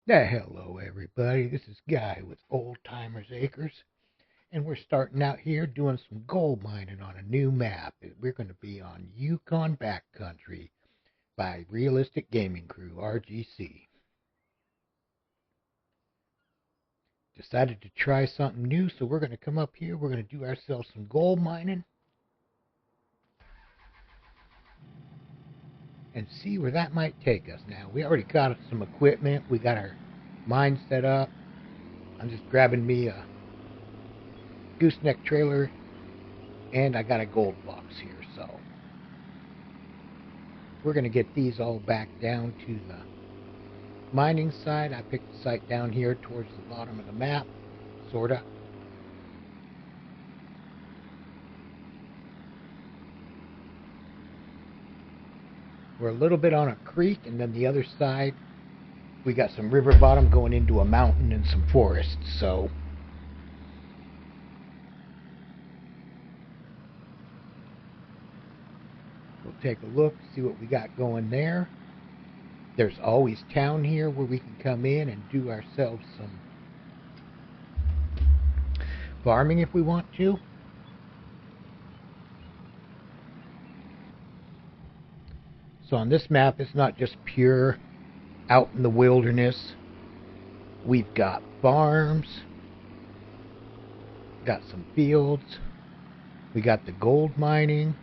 Hello everybody, this is Guy with Oldtimersacres, and we're starting out here doing some gold mining on a new map. We're going to be on Yukon Back Country by Realistic Gaming Crew, RGC. Decided to try something new, so we're going to come up here, we're going to do ourselves some gold mining and see where that might take us. Now, we already got some equipment, we got our mine set up. I'm just grabbing me a gooseneck trailer, and I got a gold box here, so we're going to get these all back down to the mining side. I picked the site down here towards the bottom of the map, sorta. We're a little bit on a creek, and then the other side we got some river bottom going into a mountain and some forests, so we'll take a look, see what we got going there. There's always town here where we can come in and do ourselves some farming if we want to. So on this map, it's not just pure out in the wilderness. We've got farms, got some fields, we got the gold mining.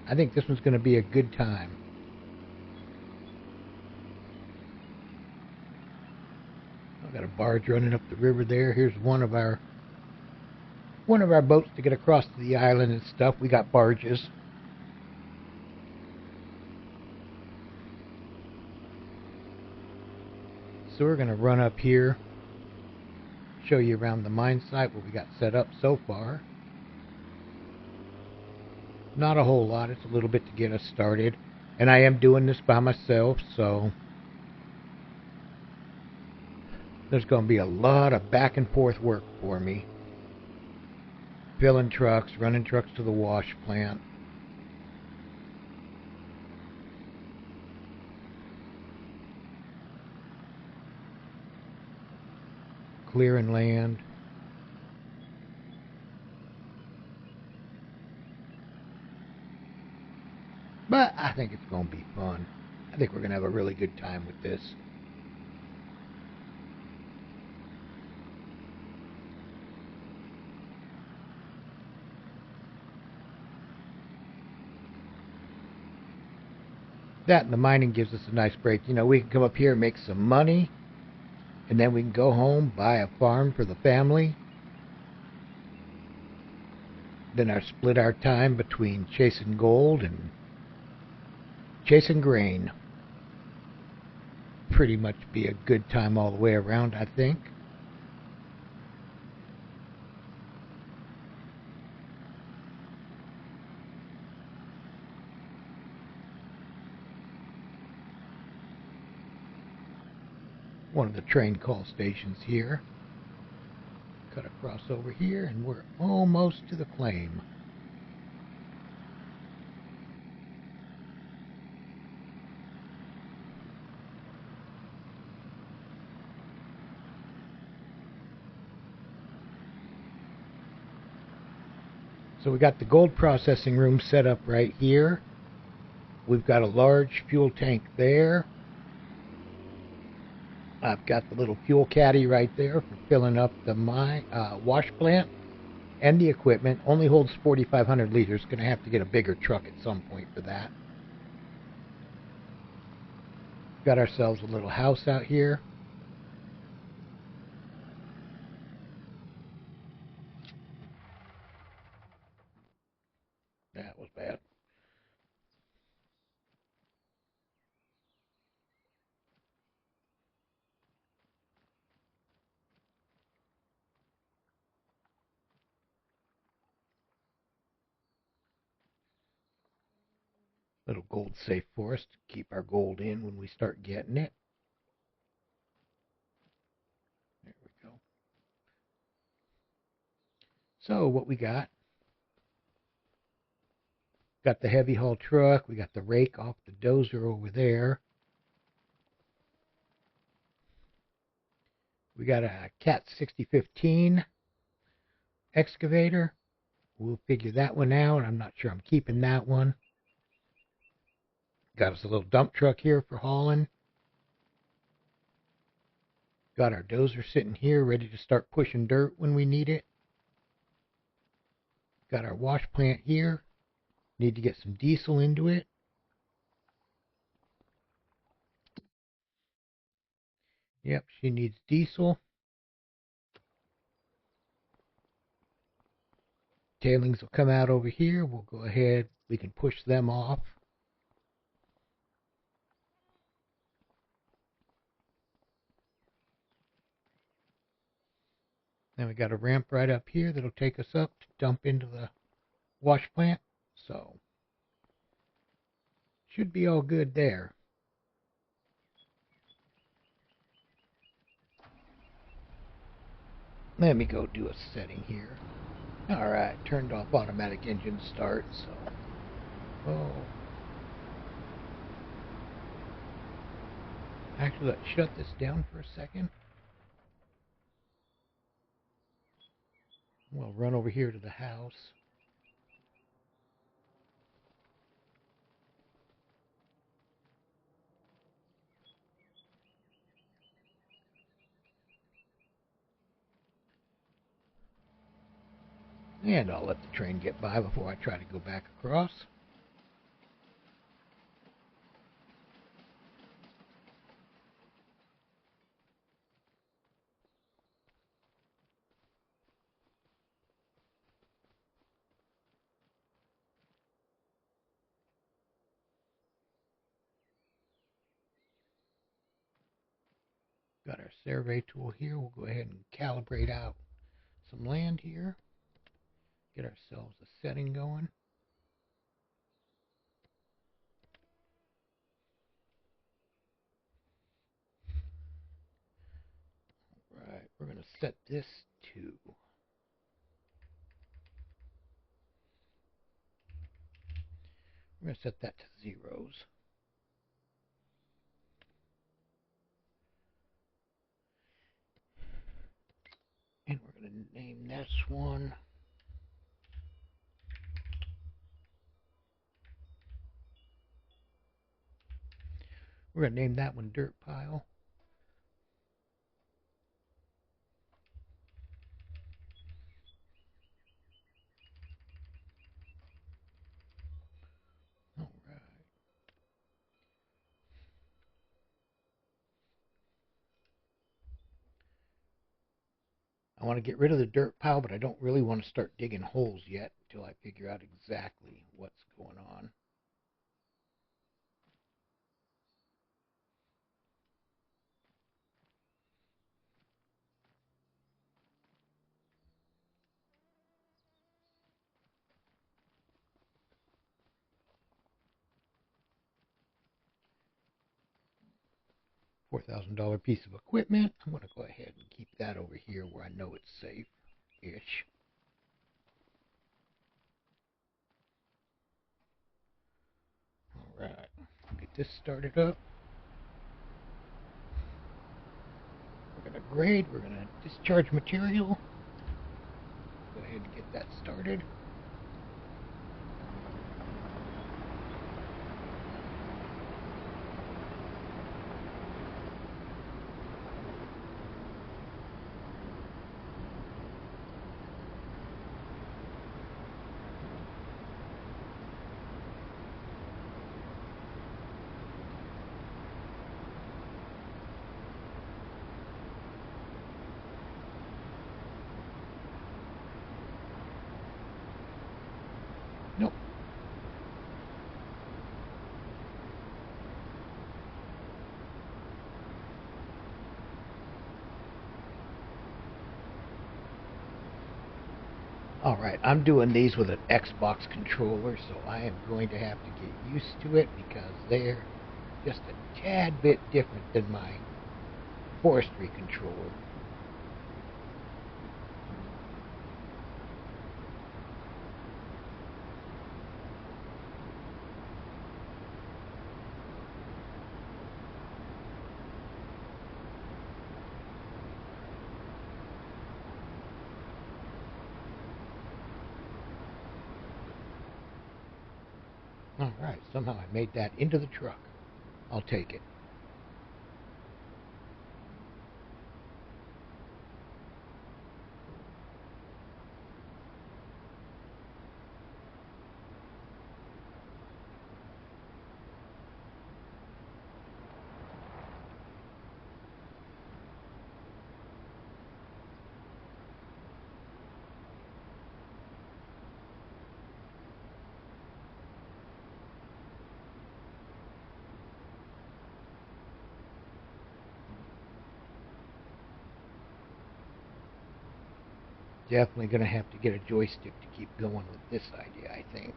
I think this one's going to be a good time. I've got a barge running up the river there. Here's one of our boats to get across to the island and stuff. We got barges. So we're going to run up here, show you around the mine site what we got set up so far. Not a whole lot, it's a little bit to get us started. And I am doing this by myself, so there's going to be a lot of back and forth work for me. Filling trucks, running trucks to the wash plant. Clearing land. But I think it's going to be fun. I think we're going to have a really good time with this. That and the mining gives us a nice break. You know, we can come up here and make some money, and then we can go home, buy a farm for the family. Then split our time between chasing gold and chasing grain. Pretty much be a good time all the way around, I think. One of the train call stations here. Cut across over here, and we're almost to the claim. So we got the gold processing room set up right here. We've got a large fuel tank there. I've got the little fuel caddy right there for filling up the wash plant, and the equipment only holds 4,500 liters. Going to have to get a bigger truck at some point for that. Got ourselves a little house out here. That was bad. Little gold safe for us to keep our gold in when we start getting it. There we go. So what we got the heavy haul truck. We got the rake off the dozer over there. We got a Cat 6015 excavator. We'll figure that one out. I'm not sure I'm keeping that one. Got us a little dump truck here for hauling. Got our dozer sitting here ready to start pushing dirt when we need it. Got our wash plant here. Need to get some diesel into it. Yep, she needs diesel. Tailings will come out over here. We'll go ahead. We can push them off. Then we got a ramp right up here that'll take us up to dump into the wash plant. So, should be all good there. Let me go do a setting here. Alright, turned off automatic engine start, so. Oh. Actually, let's shut this down for a second. We'll run over here to the house. And I'll let the train get by before I try to go back across. Got our survey tool here. We'll go ahead and calibrate out some land here. Get ourselves a setting going. Right, we're going to set this to we're going to set that to zeros. And we're going to name this one we're going to name that one dirt pile. All right. I want to get rid of the dirt pile, but I don't really want to start digging holes yet until I figure out exactly what's going on. $4,000 piece of equipment. I'm going to go ahead and keep that over here where I know it's safe-ish. Alright, get this started up. We're going to grade, we're going to discharge material. Go ahead and get that started. Nope. Alright, I'm doing these with an Xbox controller, so I am going to have to get used to it because they're just a tad bit different than my forestry controller. Alright, somehow I made that into the truck. I'll take it. Definitely going to have to get a joystick to keep going with this idea, I think.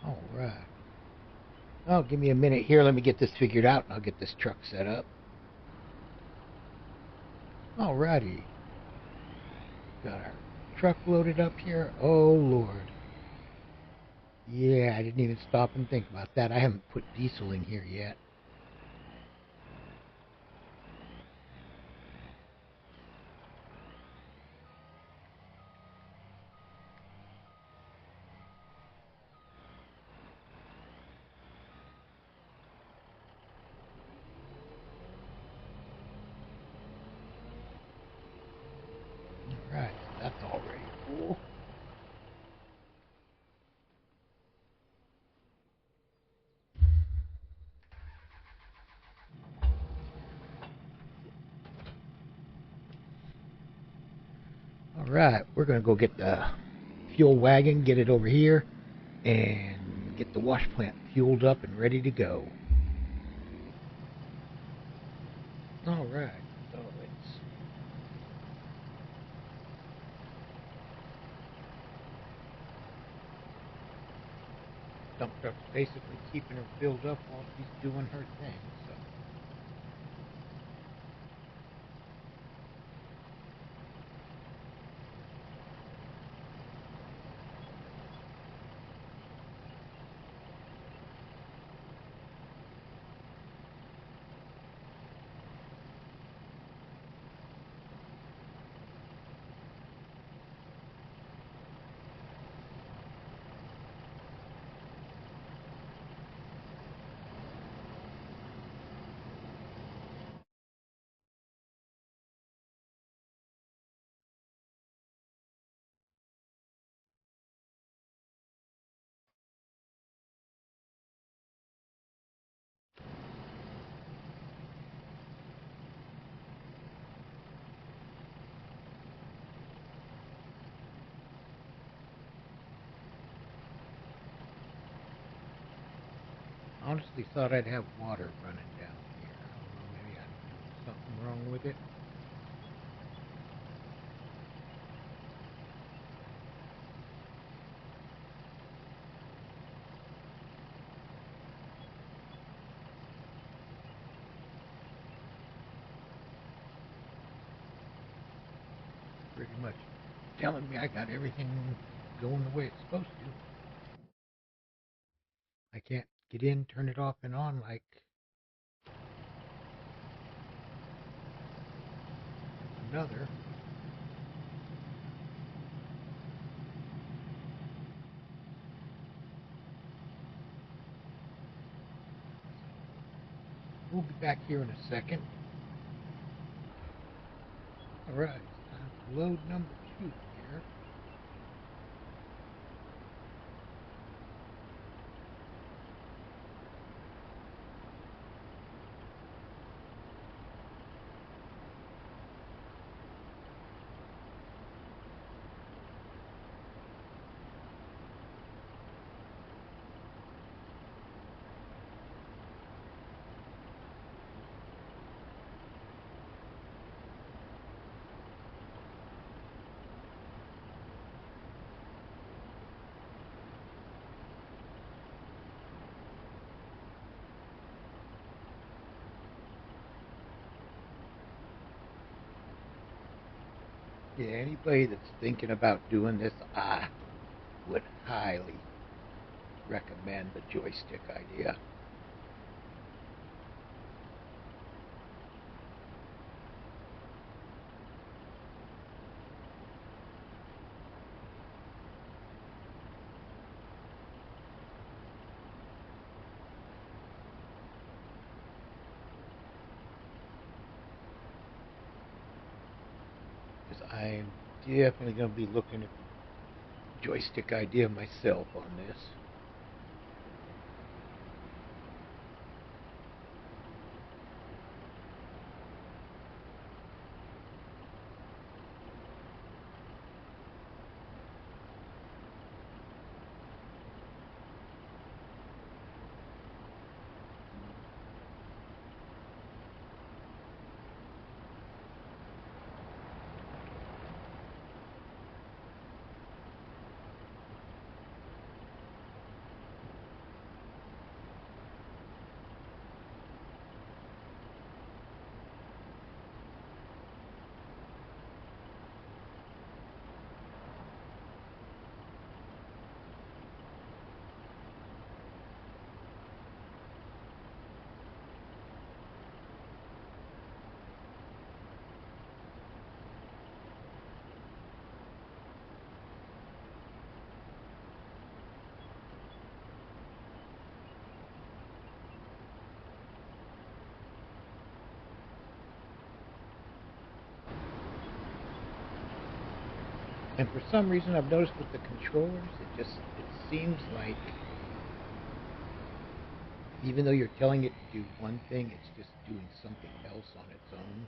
Alright. Oh, give me a minute here. Let me get this figured out and I'll get this truck set up. Alrighty. Got our truck loaded up here. Oh, Lord. Yeah, I didn't even stop and think about that. I haven't put diesel in here yet. Alright, that's already cool. Alright, we're going to go get the fuel wagon, get it over here, and get the wash plant fueled up and ready to go. Alright, so it's dump truck's basically keeping her filled up while she's doing her thing, so. Honestly thought I'd have water running down here. I don't know, maybe I something wrong with it. Pretty much telling me I got everything going the way it's supposed to. I can't get in, turn it off and on like another. We'll be back here in a second. Alright, time for load number 2 here. Yeah, anybody that's thinking about doing this, I would highly recommend the joystick idea. Because I'm definitely going to be looking at the joystick idea myself on this. And for some reason, I've noticed with the controllers, it seems like even though you're telling it to do one thing, it's just doing something else on its own.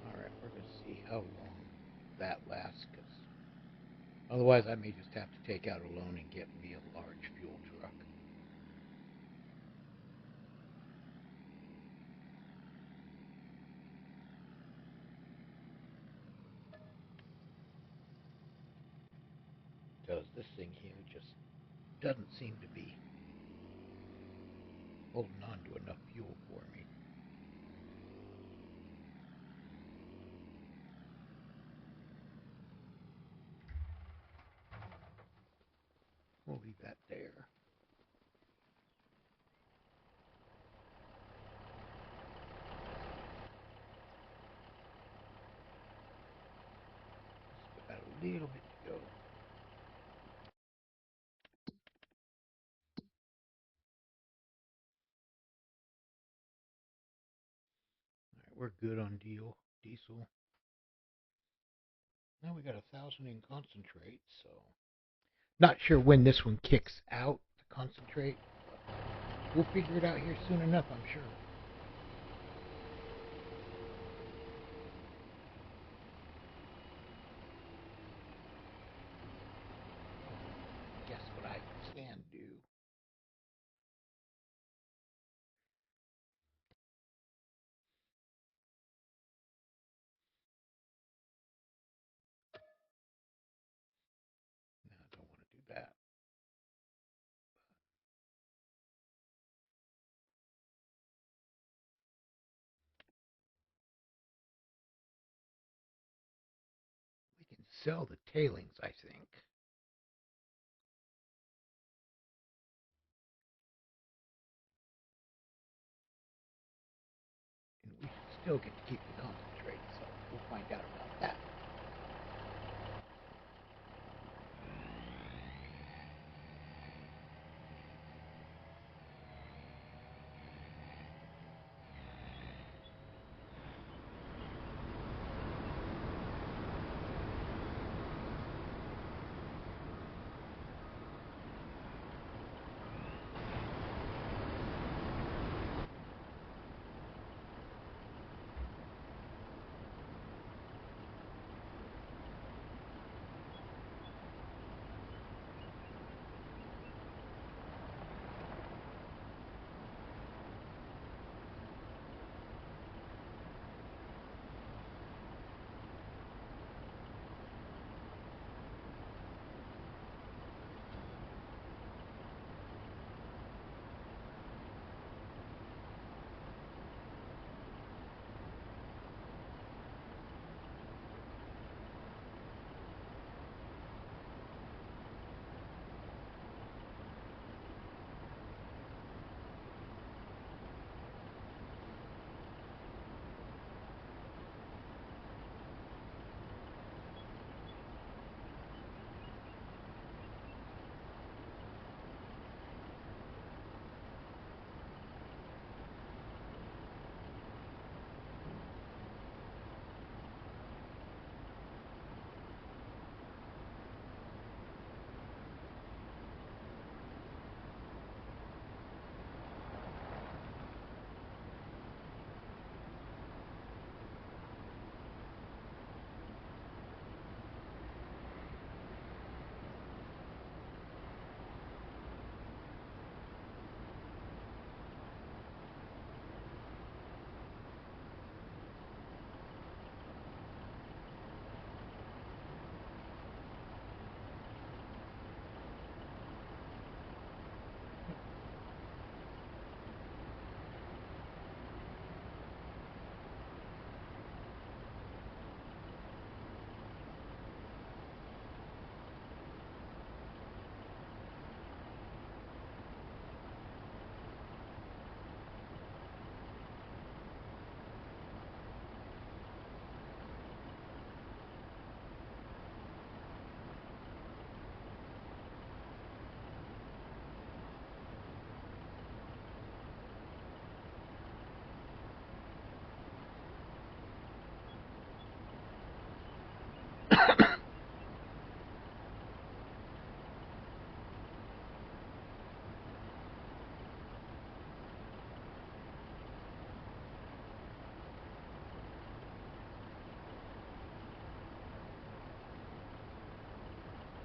Alright, we're going to see how long that lasts, because otherwise I may just have to take out a loan and get me a large fuel truck. Because this thing here just doesn't seem to be holding on to enough fuel for me. We'll leave that there. Just got a little bit to go. Alright, we're good on diesel. Now we got 1,000 in concentrate, so not sure when this one kicks out the concentrate, but we'll figure it out here soon enough, I'm sure. Guess what I can do? No, I don't want to do that. We can sell the tailings, I think. And we should still get to keep the concentrate, so we'll find out about that.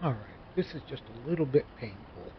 All right, this is just a little bit painful.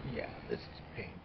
Yeah, this is painful.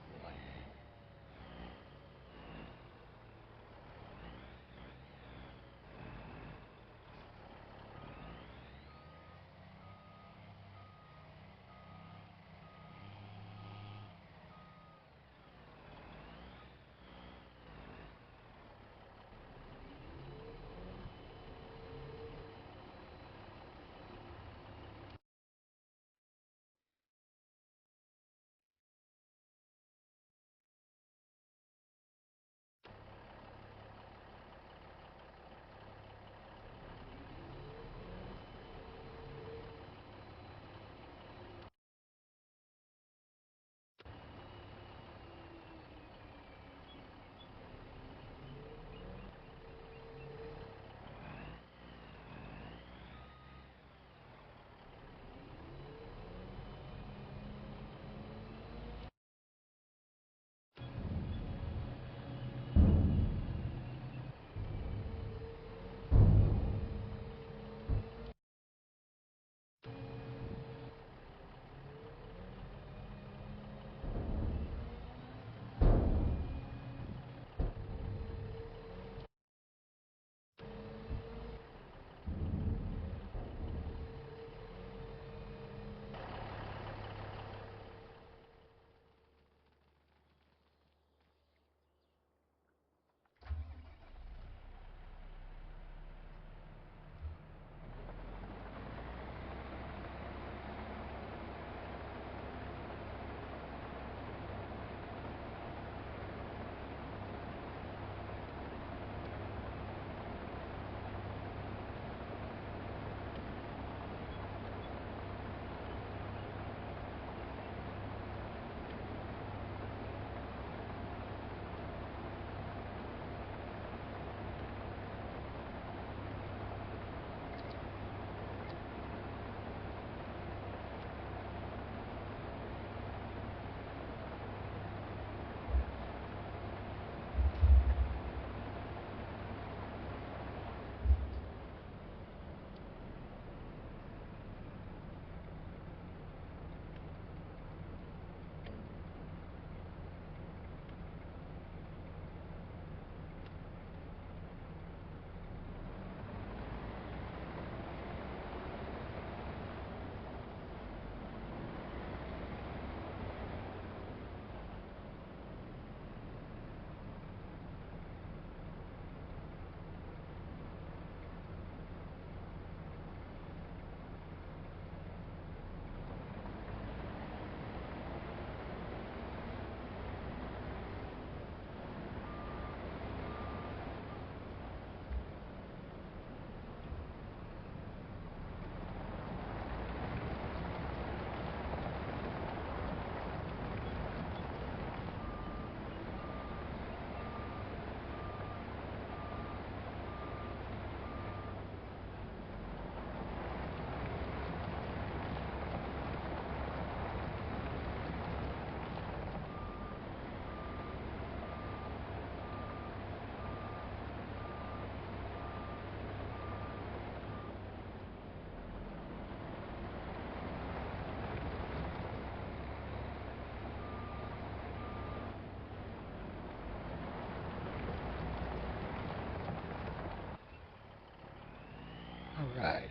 Alright.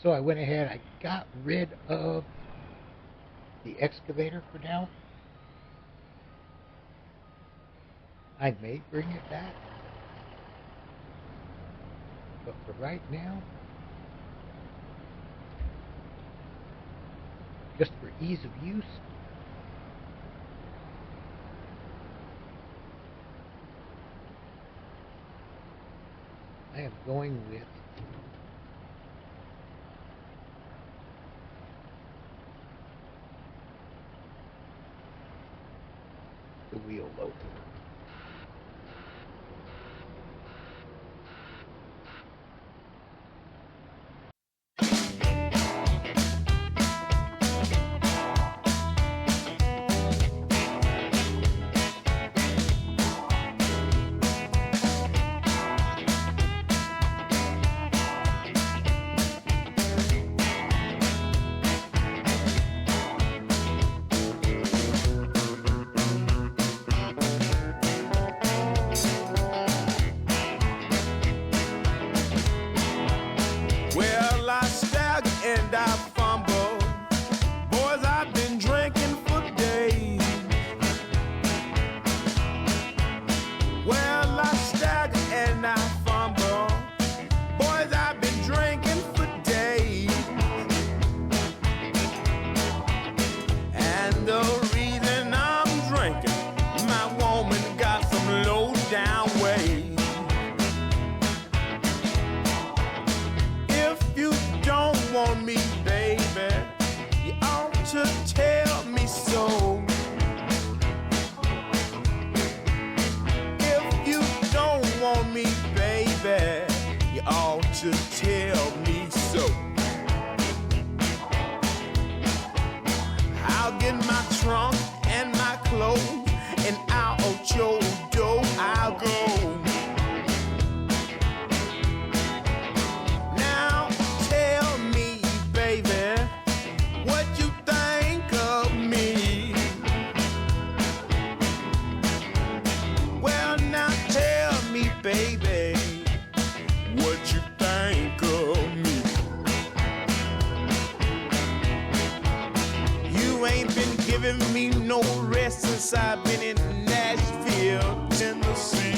So I went ahead, I got rid of the excavator for now. I may bring it back, but for right now, just for ease of use, I am going with the wheel loader. Well, I stagger and I fumble. Boys, I've been drinking for days. Well, I stagger and I fumble. Boys, I've been drinking for days. And the reason I'm drinking, my woman got some low down ways. Don't want me, baby, you ought to tell me so. If you don't want me, baby, you ought to tell me so. I'll get my trunk and my clothes, and out your door I'll go. Baby, what you think of me? You ain't been giving me no rest since I've been in Nashville, Tennessee.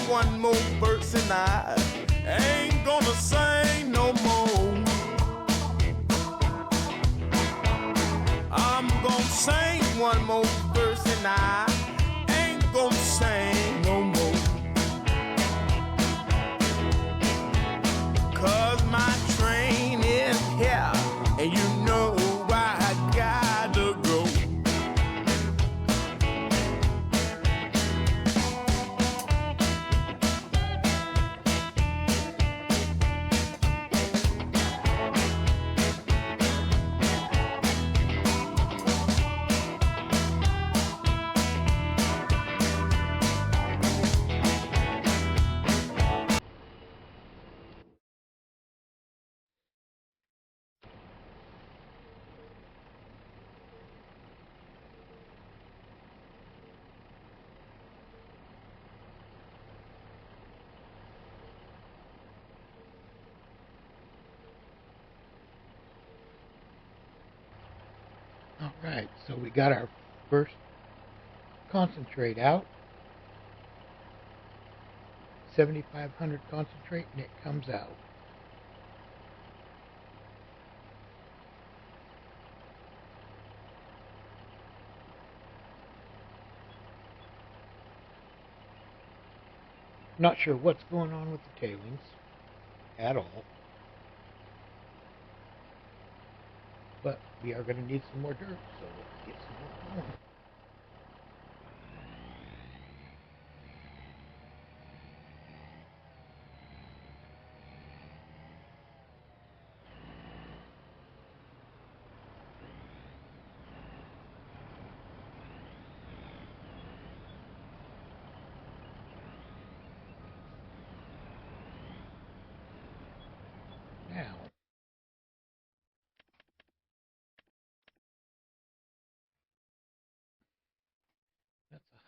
One more verse and I ain't gonna sing no more. I'm gonna sing one more verse and I ain't gonna sing no more. 'Cause my train is here and you know I gotta go. Alright, so we got our first concentrate out. 7,500 concentrate, and it comes out. Not sure what's going on with the tailings at all, but we are going to need some more dirt, so let's get some more going.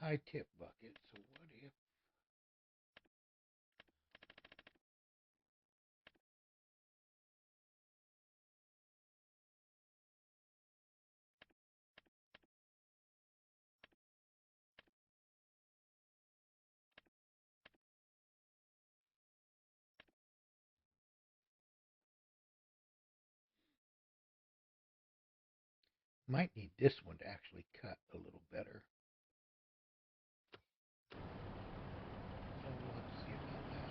high tip bucket. So what if might need this one to actually cut a little better. So we'll have to see about that.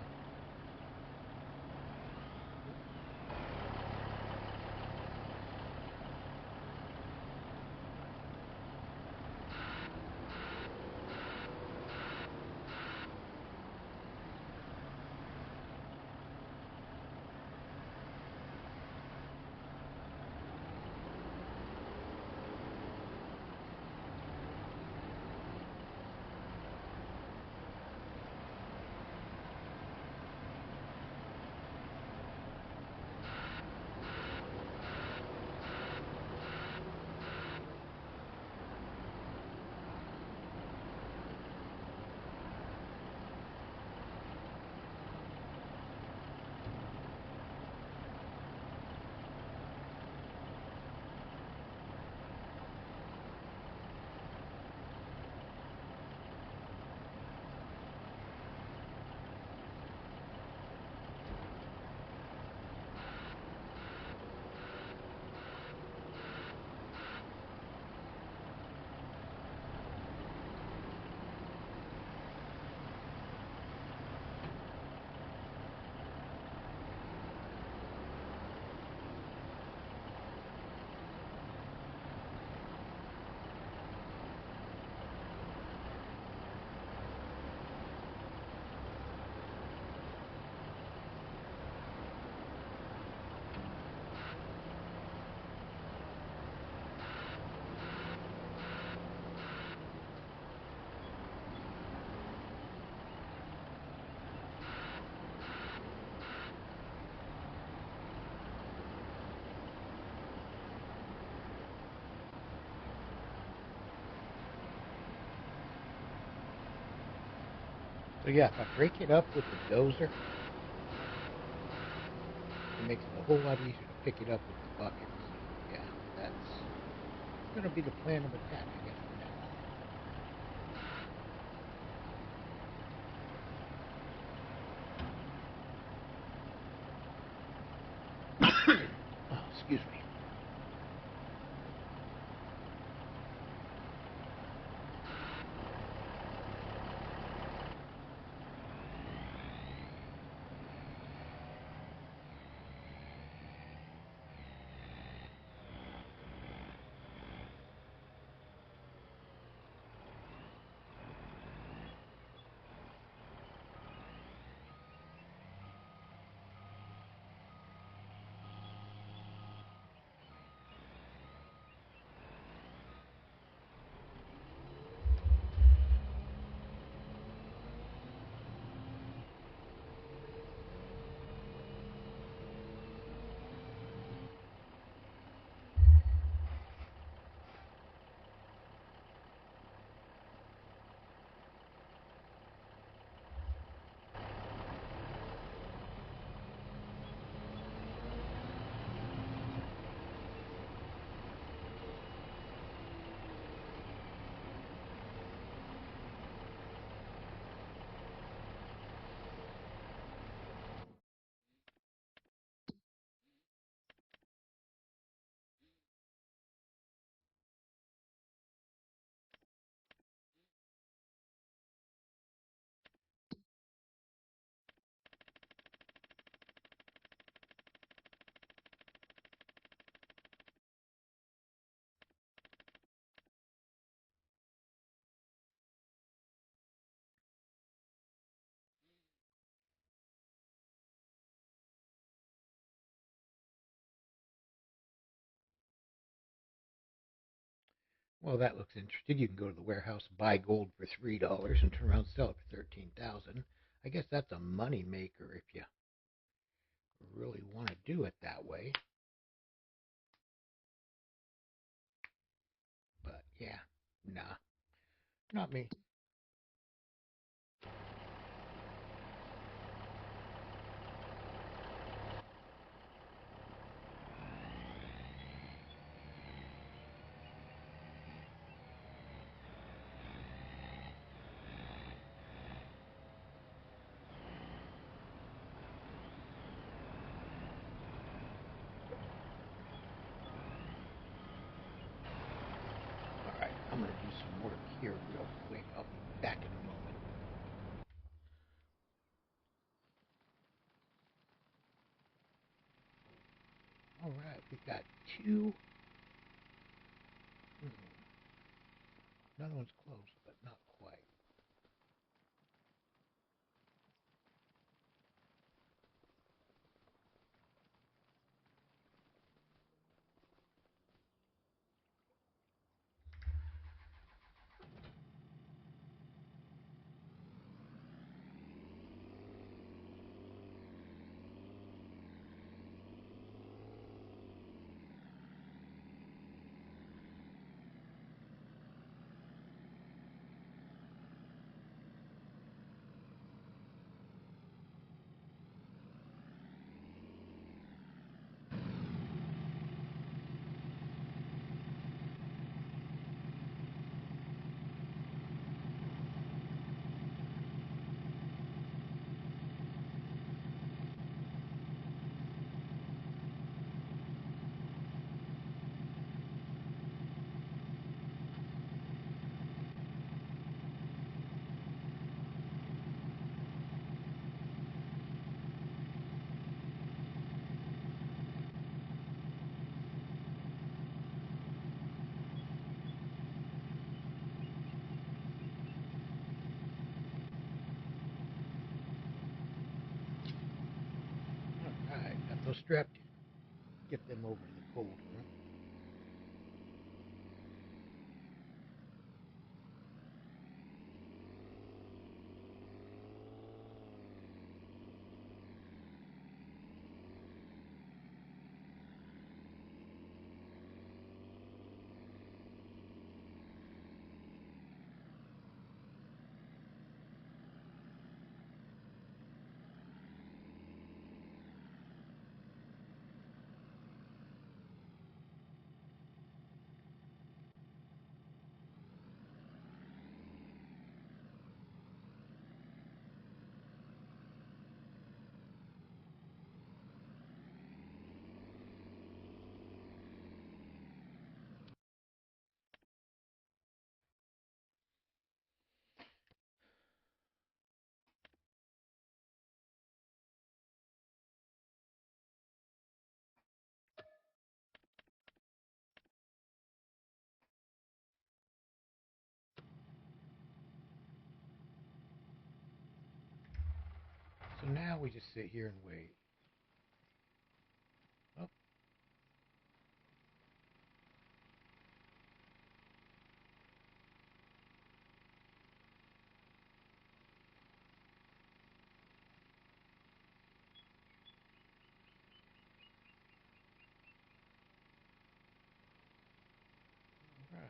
So yeah, if I break it up with the dozer, it makes it a whole lot easier to pick it up with the bucket. So yeah, that's going to be the plan of attack, I guess, from now on. Oh, excuse me. Well, that looks interesting. You can go to the warehouse, buy gold for $3, and turn around and sell it for 13,000. I guess that's a money maker if you really want to do it that way. But yeah, nah, not me. here real quick. I'll be back in a moment. Alright, we got two. Another one's close, but not quite. Alright, got those strapped in. Get them over to the cold one. So now we just sit here and wait. Oh. Alright.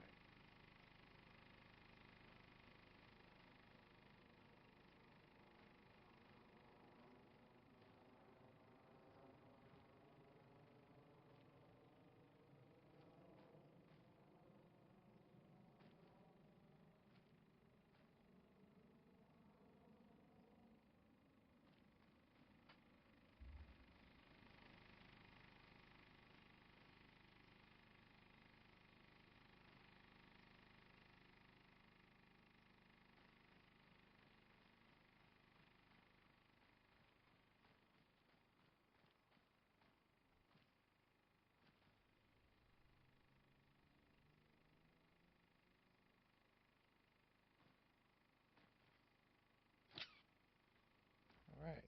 Alright.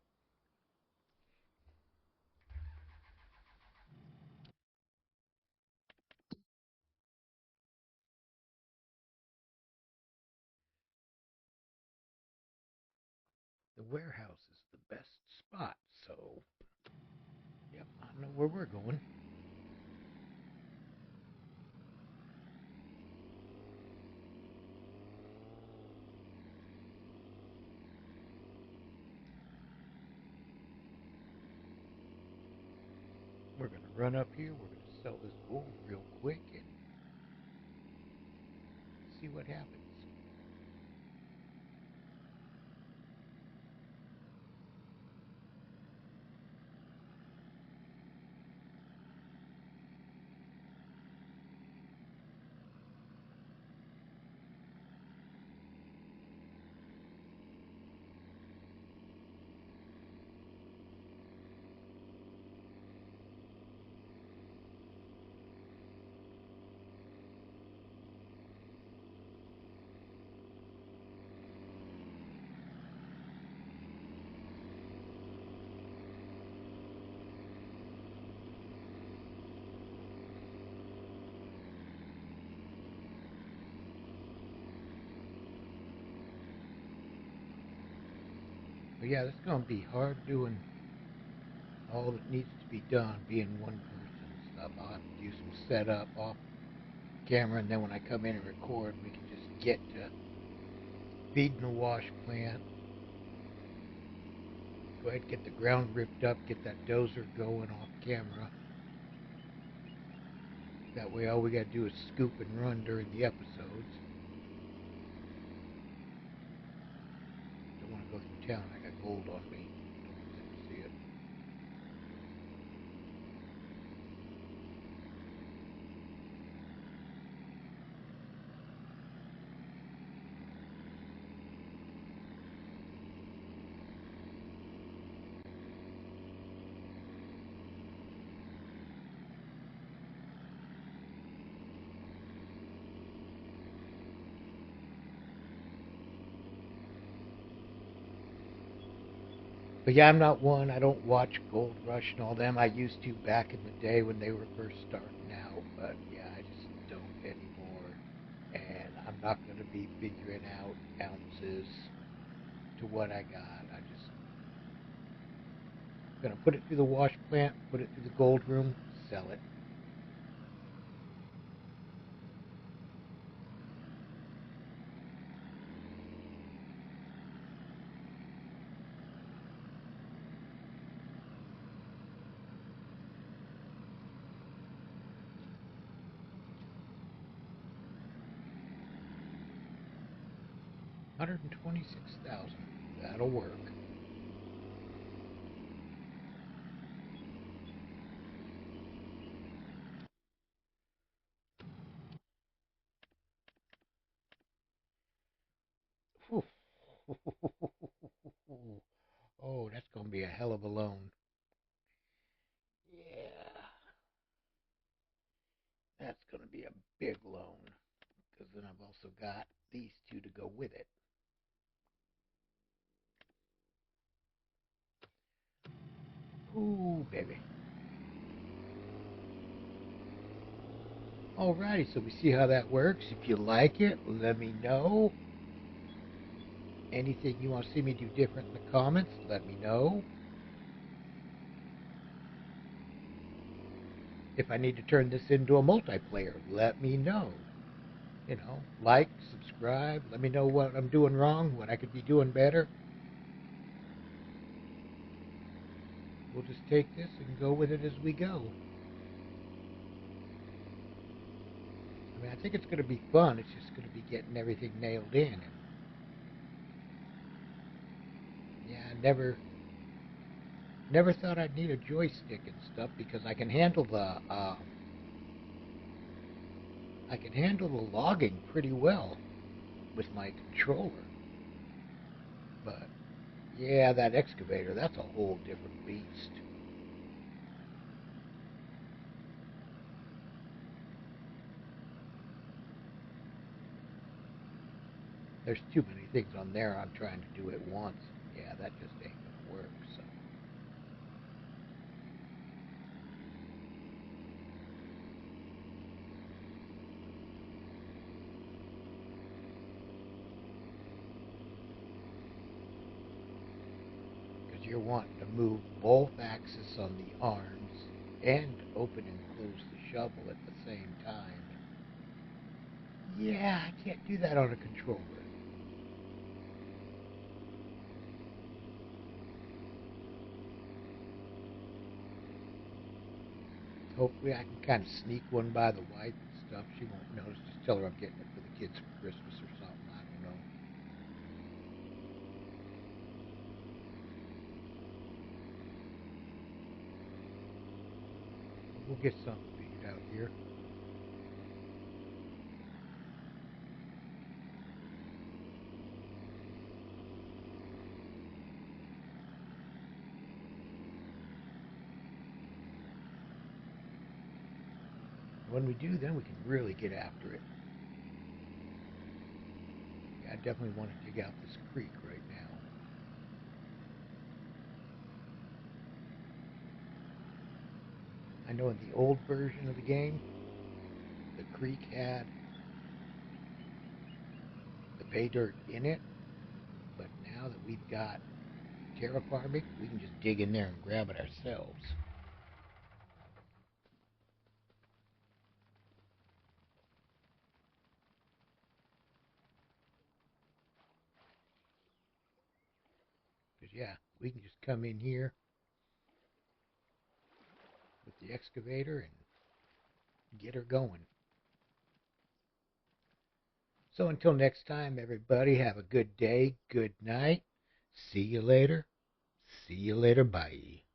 The warehouse is the best spot, so yep, I know where we're going. We're going to run up here. We're going to sell this gold real quick and see what happens. But yeah, it's going to be hard doing all that needs to be done, being one person and stuff. I'll have to do some setup off camera, and then when I come in and record, we can just get to feeding the wash plant. Go ahead and get the ground ripped up, get that dozer going off camera. That way all we got to do is scoop and run during the episodes. Don't want to go through town. I got gold on me. Don't want them to see it. But yeah, I'm not one. I don't watch Gold Rush and all them. I used to back in the day when they were first starting out. But yeah, I just don't anymore. And I'm not going to be figuring out ounces to what I got. I just going to put it through the wash plant, put it through the gold room, sell it. $126,000. That'll work. Whew. Oh, that's going to be a hell of a loan. Yeah, that's going to be a big loan. Because then I've also got these two to go with it. Ooh, baby. Alrighty, so we see how that works. If you like it, let me know. Anything you want to see me do different in the comments, let me know. If I need to turn this into a multiplayer, let me know. You know, like, subscribe, let me know what I'm doing wrong, what I could be doing better. We'll just take this and go with it as we go. I mean, I think it's going to be fun. It's just going to be getting everything nailed in. And yeah, I never thought I'd need a joystick and stuff because I can handle the logging pretty well with my controller. But yeah, that excavator, that's a whole different beast. There's too many things on there I'm trying to do at once. Yeah, that just ain't gonna work, so. Because you're wanting to move both axes on the arms and open and close the shovel at the same time. Yeah, I can't do that on a controller. Hopefully I can kind of sneak one by the wife and stuff. She won't notice. Just tell her I'm getting it for the kids for Christmas or something. I don't know. We'll get something figured out here. When we do, then we can really get after it. Yeah, I definitely want to dig out this creek right now. I know in the old version of the game, the creek had the pay dirt in it, but now that we've got terraforming, we can just dig in there and grab it ourselves. Because, yeah, we can just come in here with the excavator and get her going. So until next time, everybody, have a good day, good night. See you later. See you later. Bye.